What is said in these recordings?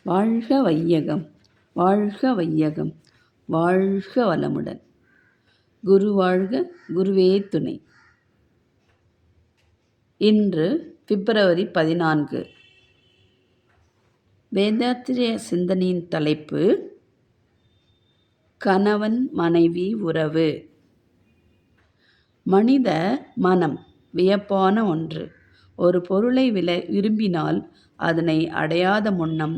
வாழ்க வையகம், வாழ்க வையகம், வாழ்க வளமுடன். குரு வாழ்க, குருவே துணை. இன்று பிப்ரவரி 14. வேதாத்திரிய சிந்தனையின் தலைப்பு கணவன் மனைவி உறவு. மனித மனம் வியப்பான ஒன்று. ஒரு பொருளை விரும்பினால் அதனை அடையாத முன்னம்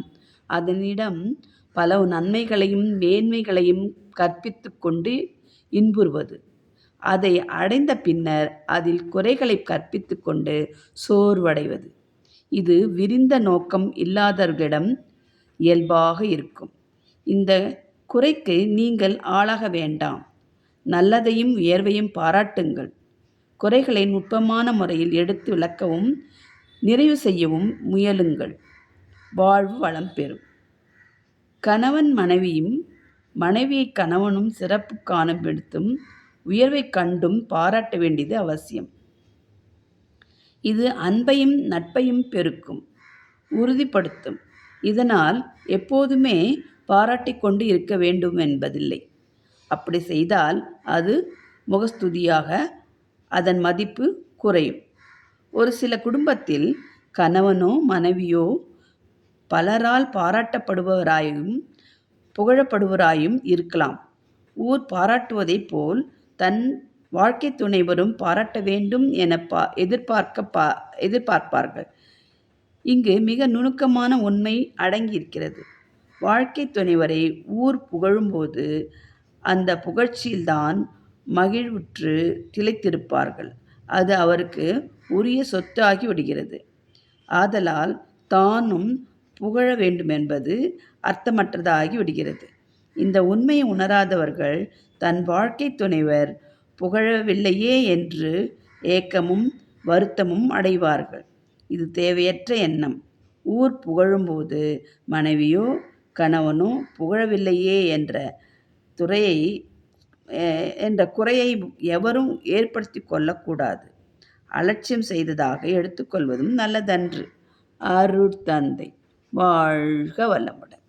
அதனிடம் பல நன்மைகளையும் மேன்மைகளையும் கற்பித்து கொண்டு இன்புறுவது, அதை அடைந்த பின்னர் அதில் குறைகளை கற்பித்து கொண்டு சோர்வடைவது, இது விரிந்த நோக்கம் இல்லாதவர்களிடம் இயல்பாக இருக்கும். இந்த குறைக்கு நீங்கள் ஆளாக வேண்டாம். நல்லதையும் உயர்வையும் பாராட்டுங்கள். குறைகளை நுட்பமான முறையில் எடுத்து விளக்கவும் நிறைவு செய்யவும் முயலுங்கள். வாழ்வு வளம் பெறும். கணவன் மனைவியும் மனைவியை கணவனும் சிறப்பு காணும் எடுத்தும் உயர்வை கண்டும் பாராட்ட வேண்டியது அவசியம். இது அன்பையும் நட்பையும் பெருக்கும், உறுதிப்படுத்தும். இதனால் எப்போதுமே பாராட்டி கொண்டு இருக்க வேண்டும் என்பதில்லை. அப்படி செய்தால் அது முகஸ்துதியாக அதன் மதிப்பு குறையும். ஒரு சில குடும்பத்தில் கணவனோ மனைவியோ பலரால் பாராட்டப்படுபவராயும் புகழப்படுவராயும் இருக்கலாம். ஊர் பாராட்டுவதைப் போல் தன் வாழ்க்கை துணைவரும் பாராட்ட வேண்டும் என எதிர்பார்ப்பார்கள். இங்கு மிக நுணுக்கமான உண்மை அடங்கியிருக்கிறது. வாழ்க்கை துணைவரை ஊர் புகழும்போது அந்த புகழ்ச்சியில்தான் மகிழ்வுற்று திளைத்திருப்பார்கள். அது அவருக்கு உரிய சொத்து ஆகி விடுகிறது. ஆதலால் தானும் புகழ வேண்டுமென்பது அர்த்தமற்றதாகி விடுகிறது. இந்த உண்மையை உணராதவர்கள் தன் வாழ்க்கை துணைவர் புகழவில்லையே என்று ஏக்கமும் வருத்தமும் அடைவார்கள். இது தேவையற்ற எண்ணம். ஊர் புகழும்போது மனைவியோ கணவனோ புகழவில்லையே என்ற குறையை எவரும் ஏற்படுத்தி கொள்ளக்கூடாது. அலட்சியம் செய்ததாக எடுத்துக்கொள்வதும் நல்லதன்று. அருட்தந்தை. வாழ்க வளமுடன்.